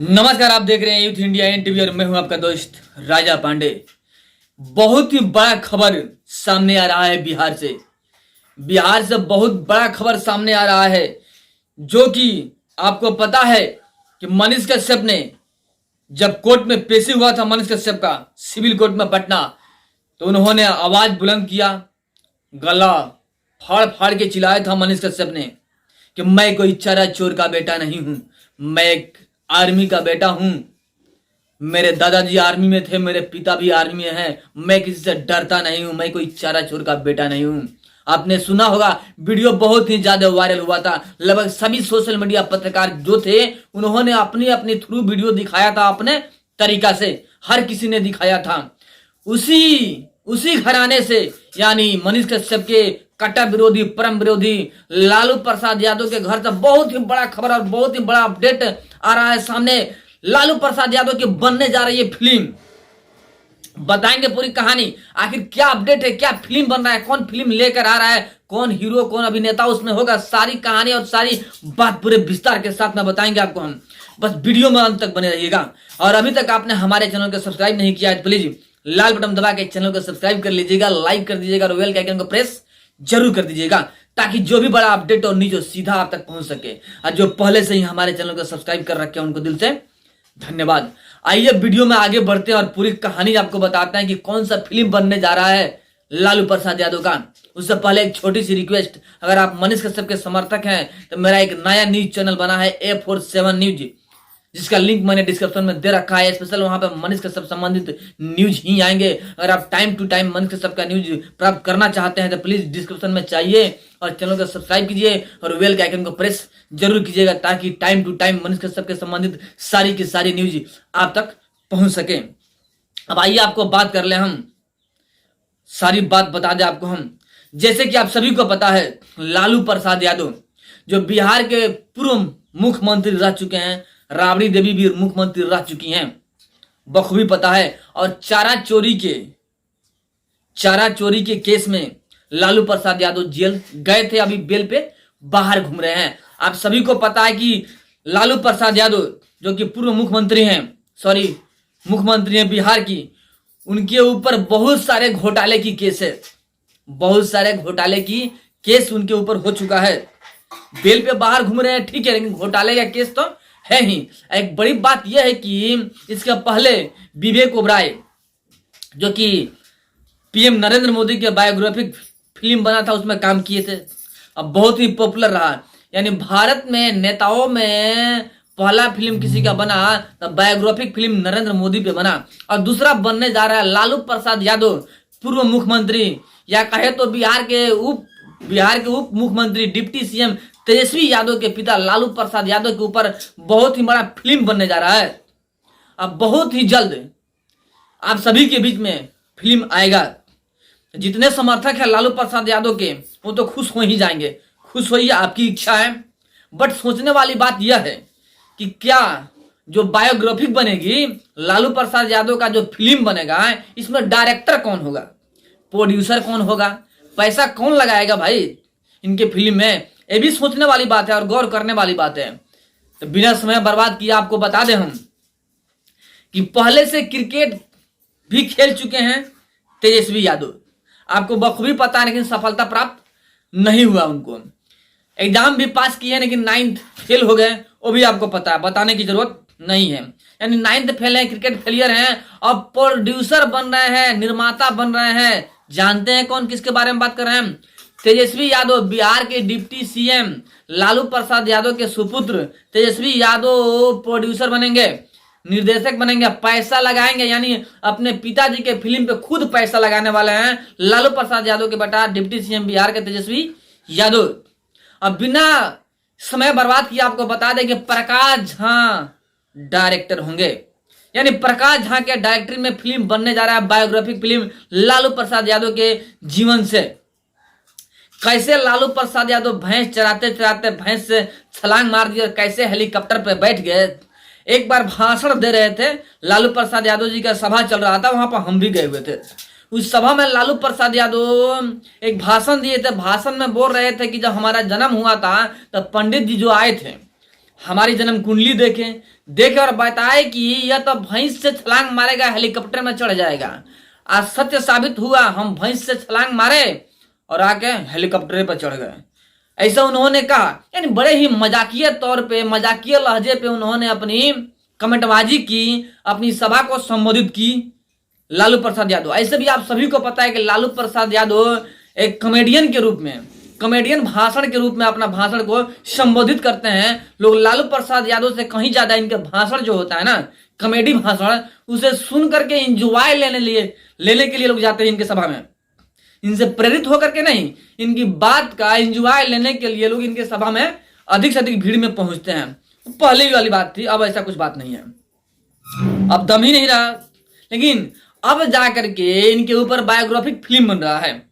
नमस्कार, आप देख रहे हैं यूथ इंडिया एनटीवी और मैं हूं आपका दोस्त राजा पांडे। बहुत ही बड़ा खबर सामने आ रहा है बिहार से बहुत बड़ा खबर सामने आ रहा है। जो कि आपको पता है कि मनीष कश्यप ने जब कोर्ट में पेशी हुआ था मनीष कश्यप का सिविल कोर्ट में पटना, तो उन्होंने आवाज बुलंद किया, गला फाड़ फाड़ के चिल्लाया था मनीष कश्यप ने कि मैं कोई चारा चोर का बेटा नहीं हूं, मैं एक आर्मी का बेटा हूं। मेरे दादाजी आर्मी में थे, मेरे पिता भी आर्मी में हैं। मैं किसी से डरता नहीं हूं, मैं कोई चारा चोर का बेटा नहीं हूं। आपने सुना होगा, वीडियो बहुत ही ज्यादा वायरल हुआ था। लगभग सभी सोशल मीडिया पत्रकार जो थे उन्होंने अपनी अपनी थ्रू वीडियो दिखाया था, अपने तरीका से हर किसी ने दिखाया था। उसी घराने से यानी मनीष कश्यप के कट्टर विरोधी, परम विरोधी लालू प्रसाद यादव के घर से बहुत ही बड़ा खबर और बहुत ही बड़ा अपडेट आ रहा है सामने। लालू प्रसाद यादव की बनने जा रही है फिल्म, बताएंगे पूरी कहानी। आखिर क्या अपडेट है, क्या फिल्म बन रहा है, कौन फिल्म लेकर आ रहा है, कौन हीरो कौन अभिनेता उसमें होगा, सारी कहानी और सारी बात पूरे विस्तार के साथ में बताएंगे आपको हम। बस वीडियो में अंत तक बने रहिएगा। और अभी तक आपने हमारे चैनल को सब्सक्राइब नहीं किया है तो प्लीज लाल बटन दबा के चैनल को सब्सक्राइब कर लीजिएगा, लाइक कर दीजिएगा और बेल के आइकन को प्रेस जरूर कर दीजिएगा, ताकि जो भी बड़ा अपडेट और न्यूज सीधा आप तक पहुंच सके। और जो पहले से ही हमारे चैनल को सब्सक्राइब कर रखे हैं उनको दिल से धन्यवाद। आइए वीडियो में आगे बढ़ते हैं और पूरी कहानी आपको बताते हैं कि कौन सा फिल्म बनने जा रहा है लालू प्रसाद यादव का। उससे पहले एक छोटी सी रिक्वेस्ट, अगर आप मनीष कश्यप के समर्थक हैं तो मेरा एक नया न्यूज चैनल बना है A47 न्यूज, जिसका लिंक मैंने डिस्क्रिप्शन में दे रखा है। स्पेशल वहां पे मनीष कश्यप संबंधित न्यूज ही आएंगे। अगर आप time to time Manish Kashyap का न्यूज प्राप्त करना चाहते हैं तो प्लीज डिस्क्रिप्शन में चाहिए और चैनल को सब्सक्राइब कीजिए और बेल के आइकन को प्रेस जरूर कीजिएगा, ताकि time to time Manish Kashyap के संबंधित सारी की सारी न्यूज आप तक पहुंच सके। अब आइए आपको बात कर ले, हम सारी बात बता दें आपको हम। जैसे कि आप सभी को पता है, लालू प्रसाद यादव जो बिहार के पूर्व मुख्यमंत्री रह चुके हैं, राबड़ी देवी भी मुख्यमंत्री रह चुकी हैं, बखूबी पता है। और चारा चोरी के केस में लालू प्रसाद यादव जेल गए थे, अभी बेल पे बाहर घूम रहे हैं। आप सभी को पता है कि लालू प्रसाद यादव जो कि पूर्व मुख्यमंत्री हैं बिहार की, उनके ऊपर बहुत सारे घोटाले की केस है, बहुत सारे घोटाले की केस उनके ऊपर हो चुका है। बेल पे बाहर घूम रहे हैं ठीक है, लेकिन घोटाले का केस तो है ही। एक बड़ी बात यह है कि इसके पहले विवेक ओबराय जो कि पीएम नरेंद्र मोदी के बायोग्राफिक फिल्म बना था उसमें काम किए थे, अब बहुत ही पॉपुलर रहा। यानी भारत में नेताओं में पहला फिल्म किसी का बना तो बायोग्राफिक फिल्म नरेंद्र मोदी पे बना। और दूसरा बनने जा रहा है लालू प्रसाद यादव, पूर्व मुख्यमंत्री या कहे तो बिहार के उप मुख्यमंत्री डिप्टी सीएम तेजस्वी यादव के पिता लालू प्रसाद यादव के ऊपर बहुत ही बड़ा फिल्म बनने जा रहा है। अब बहुत ही जल्द आप सभी के बीच में फिल्म आएगा। जितने समर्थक है लालू प्रसाद यादव के वो तो खुश हो ही जाएंगे, खुश होइए, आपकी इच्छा है। बट सोचने वाली बात यह है कि क्या जो बायोग्राफिक बनेगी लालू प्रसाद यादव का, जो फिल्म बनेगा, इसमें डायरेक्टर कौन होगा, प्रोड्यूसर कौन होगा, पैसा कौन लगाएगा भाई इनके फिल्म में, ये भी सोचने वाली बात है और गौर करने वाली बात है। तो बिना समय बर्बाद किए आपको बता दें हम कि पहले से क्रिकेट भी खेल चुके हैं तेजस्वी यादव, आपको बखूबी पता है, लेकिन सफलता प्राप्त नहीं हुआ उनको। एग्जाम भी पास किए लेकिन 9th फेल हो गए, वो भी आपको पता है, बताने की जरूरत नहीं है। यानी 9th फेल है, क्रिकेट फेलियर हैं, अब प्रोड्यूसर बन रहे हैं, निर्माता बन रहे हैं। जानते हैं कौन किसके बारे में बात कर रहे हैं? तेजस्वी यादव, बिहार के डिप्टी सीएम लालू प्रसाद यादव के सुपुत्र तेजस्वी यादव प्रोड्यूसर बनेंगे, निर्देशक बनेंगे, पैसा लगाएंगे। यानी अपने पिताजी के फिल्म पे खुद पैसा लगाने वाले हैं लालू प्रसाद यादव के बेटा डिप्टी सीएम बिहार के तेजस्वी यादव। अब बिना समय बर्बाद किए आपको बता दें कि प्रकाश झा डायरेक्टर होंगे। यानी प्रकाश झा के डायरेक्टरी में फिल्म बनने जा रहा है, बायोग्राफिक फिल्म लालू प्रसाद यादव के जीवन से। कैसे लालू प्रसाद यादव भैंस चराते चराते भैंस से छलांग मार दी और कैसे हेलीकॉप्टर पे बैठ गए। एक बार भाषण दे रहे थे, लालू प्रसाद यादव जी का सभा चल रहा था, वहां पर हम भी गए हुए थे। उस सभा में लालू प्रसाद यादव एक भाषण दिए थे। भाषण में बोल रहे थे कि जब हमारा जन्म हुआ था तब पंडित जी जो आए थे हमारी जन्म कुंडली देखे और बताए कि यह तो भैंस से छलांग मारेगा, हेलीकॉप्टर में चढ़ जाएगा। आज सत्य साबित हुआ, हम भैंस से छलांग मारे और आके हेलीकॉप्टर पर चढ़ गए, ऐसा उन्होंने कहा। यानी बड़े ही मजाकिया तौर पे, मजाकिया लहजे पे उन्होंने अपनी कमेंटबाजी की, अपनी सभा को संबोधित की लालू प्रसाद यादव। ऐसे भी आप सभी को पता है कि लालू प्रसाद यादव एक कॉमेडियन के रूप में, कॉमेडियन भाषण के रूप में अपना भाषण को संबोधित करते हैं। लोग लालू प्रसाद यादव से कहीं ज्यादा इनके भाषण जो होता है ना, कॉमेडी भाषण, उसे सुन करके इंजॉय लेने के लिए लोग जाते हैं इनके सभा में। इनसे प्रेरित होकर के नहीं, इनकी बात का इंजॉय लेने के लिए लोग इनके सभा में अधिक से अधिक भीड़ में पहुंचते हैं। पहले भी वाली बात थी, अब ऐसा कुछ बात नहीं है, अब दम ही नहीं रहा। लेकिन अब जाकर के इनके ऊपर बायोग्राफिक फिल्म बन रहा है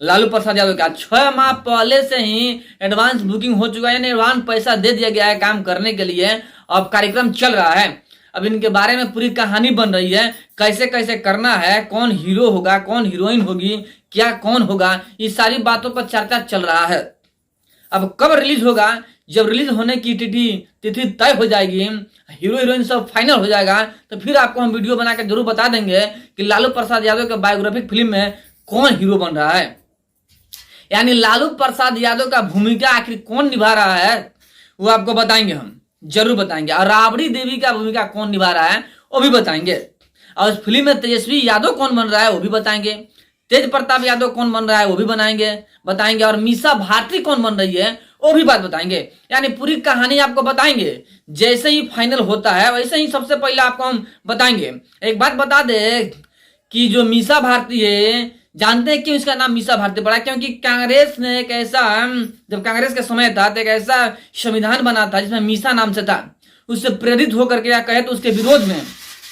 लालू प्रसाद यादव का। 6 माह पहले से ही एडवांस बुकिंग हो चुका है, यानी एडवांस पैसा दे दिया गया है काम करने के लिए। अब कार्यक्रम चल रहा है, अब इनके बारे में पूरी कहानी बन रही है, कैसे कैसे करना है, कौन हीरो होगा, कौन हीरोइन होगी, क्या कौन होगा, ये सारी बातों पर चर्चा चल रहा है। अब कब रिलीज होगा, जब रिलीज होने की तिथि तय हो जाएगी, हीरो हीरोइन सब फाइनल हो जाएगा, तो फिर आपको हम वीडियो बना के जरूर बता देंगे कि लालू प्रसाद यादव के बायोग्राफिक फिल्म में कौन हीरो बन रहा है। यानी लालू प्रसाद यादव का भूमिका आखिर कौन निभा रहा है वो आपको बताएंगे, हम जरूर बताएंगे। और राबड़ी देवी का भूमिका कौन निभा रहा है वो भी बताएंगे। और उस फिल्म में तेजस्वी यादव कौन बन रहा है वो भी बताएंगे। तेज प्रताप यादव कौन बन रहा है वो भी बताएंगे। और मीसा भारती कौन बन रही है वो भी बात बताएंगे। यानी पूरी कहानी आपको बताएंगे, जैसे ही फाइनल होता है वैसे ही सबसे पहले आपको हम बताएंगे। एक बात बता दे कि जो मीसा भारती है, जानते हैं क्यों इसका नाम मीसा भारती पड़ा? क्योंकि कांग्रेस ने एक ऐसा, जब कांग्रेस का समय था तो एक ऐसा संविधान बना था जिसमें मीसा नाम से था। उससे प्रेरित होकर के, या कहे तो उसके विरोध में,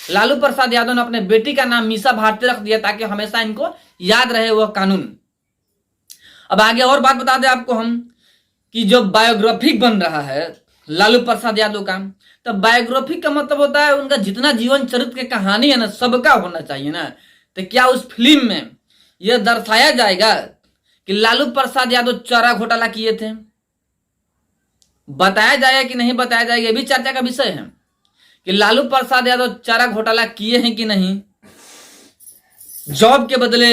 लालू प्रसाद यादव ने अपने बेटी का नाम मीसा भारती रख दिया ताकि हमेशा इनको याद रहे वह कानून। अब आगे और बात बता दें आपको हम कि जो बायोग्राफिक बन रहा है लालू प्रसाद यादव का, तो बायोग्राफिक का मतलब होता है उनका जितना जीवन चरित्र की कहानी है ना, सबका होना चाहिए ना। तो क्या उस फिल्म में यह दर्शाया जाएगा कि लालू प्रसाद यादव चारा घोटाला किए थे? बताया जाएगा कि नहीं बताया जाएगा, ये भी चर्चा का विषय है कि लालू प्रसाद यादव चारा घोटाला किए हैं कि नहीं, जॉब के बदले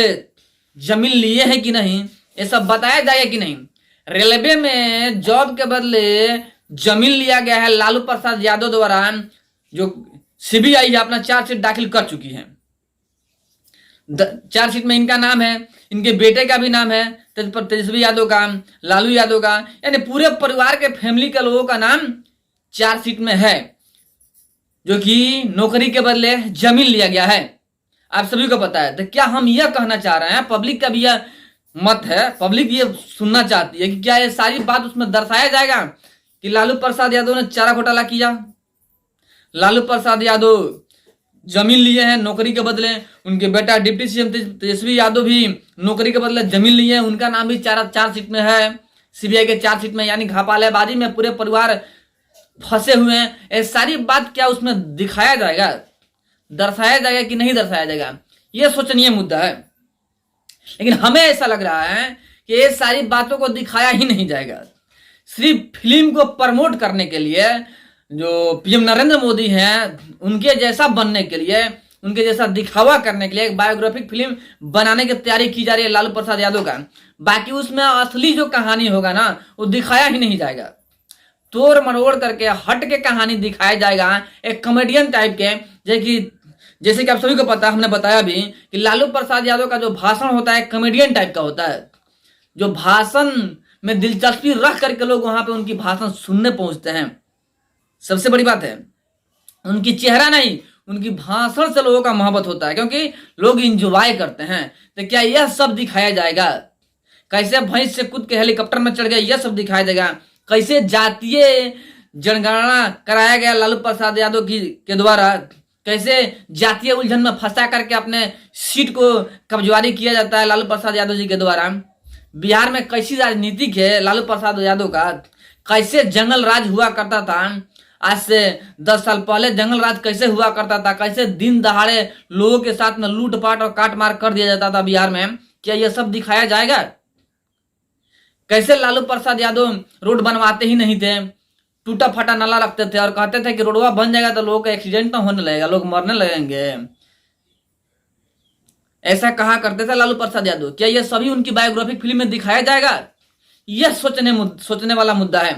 जमीन लिए हैं कि नहीं, ये सब बताया जाएगा कि नहीं। रेलवे में जॉब के बदले जमीन लिया गया है लालू प्रसाद यादव द्वारा, जो सीबीआई अपना चार्जशीट दाखिल कर चुकी है। चार्जशीट में इनका नाम है, इनके बेटे का भी नाम है, तेजस्वी यादव का, लालू यादव का, यानी पूरे परिवार के फैमिली के लोगों का नाम चार्जशीट में है, जो कि नौकरी के बदले जमीन लिया गया है। आप सभी को पता है। तो क्या हम यह कहना चाह रहे हैं, पब्लिक का भी यह मत है, पब्लिक ये सुनना चाहती है कि क्या ये सारी बात उसमें दर्शाया जाएगा कि लालू प्रसाद यादव ने चारा घोटाला किया, लालू प्रसाद यादव जमीन लिए हैं नौकरी के बदले, उनके बेटा डिप्टी सीएम तेजस्वी यादव भी नौकरी के बदले जमीन लिए हैं, उनका नाम भी चार्जशीट में है, सीबीआई के चार्जशीट में। यानी घोटालेबाजी में पूरे परिवार फंसे हुए हैं। ये सारी बात क्या उसमें दिखाया जाएगा, दर्शाया जाएगा कि नहीं दर्शाया जाएगा, यह सोचनीय मुद्दा है। लेकिन हमें ऐसा लग रहा है कि ये सारी बातों को दिखाया ही नहीं जाएगा। सिर्फ फिल्म को प्रमोट करने के लिए जो पीएम नरेंद्र मोदी हैं, उनके जैसा बनने के लिए, उनके जैसा दिखावा करने के लिए एक बायोग्राफिक फिल्म बनाने की तैयारी की जा रही है लालू प्रसाद यादव का। बाकी उसमें असली जो कहानी होगा ना, वो दिखाया ही नहीं जाएगा। तोड़ मरोड़ करके हट के कहानी दिखाया जाएगा, एक कॉमेडियन टाइप के। जैसे कि आप सभी को पता, हमने बताया भी कि लालू प्रसाद यादव का जो भाषण होता है कॉमेडियन टाइप का होता है, जो भाषण में दिलचस्पी रख करके लोग वहां पे उनकी भाषण सुनने पहुंचते हैं। सबसे बड़ी बात है उनकी चेहरा नहीं, उनकी भाषण से लोगों का मोहब्बत होता है, क्योंकि लोग इंजॉय करते हैं। तो क्या यह सब दिखाया जाएगा? कैसे भैंस से कूद के हेलीकॉप्टर में चढ़ गए, यह सब दिखाया जाएगा। कैसे जातीय जनगणना कराया गया लालू प्रसाद यादव के द्वारा, कैसे जातीय उलझन में फंसा करके अपने सीट को कब्जवारी किया जाता है लालू प्रसाद यादव जी के द्वारा। बिहार में कैसी राजनीतिक है लालू प्रसाद यादव का, कैसे जंगल राज हुआ करता था, आज से 10 साल पहले जंगल राज कैसे हुआ करता था, कैसे दिन दहाड़े लोगों के साथ में लूटपाट और काटमार कर दिया जाता था बिहार में, क्या यह सब दिखाया जाएगा? कैसे लालू प्रसाद यादव रोड बनवाते ही नहीं थे, टूटा फटा नाला रखते थे और कहते थे कि रोडवा बन जाएगा तो लोगों का एक्सीडेंट ना होने लगेगा, लोग मरने लगेंगे। ऐसा कहा करते थे लालू प्रसाद यादव। क्या ये सभी उनकी बायोग्राफिक फिल्म में दिखाया जाएगा? यह सोचने वाला मुद्दा है।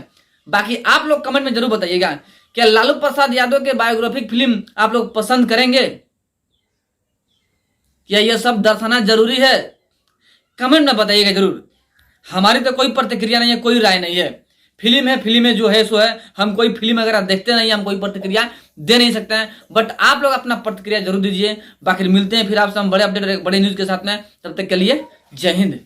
बाकी आप लोग कमेंट में जरूर बताइएगा, क्या लालू प्रसाद यादव के बायोग्राफिक फिल्म आप लोग पसंद करेंगे? क्या यह सब दर्शाना जरूरी है? कमेंट में बताइएगा जरूर। हमारी तो कोई प्रतिक्रिया नहीं है, कोई राय नहीं है। फिल्म है, फिल्म में जो है सो है। हम कोई फिल्म अगर देखते नहीं, हम कोई प्रतिक्रिया दे नहीं सकते हैं। बट आप लोग अपना प्रतिक्रिया जरूर दीजिए। बाकी मिलते हैं फिर आपसे हम बड़े अपडेट और एक बड़े न्यूज के साथ में। तब तक के लिए जय हिंद।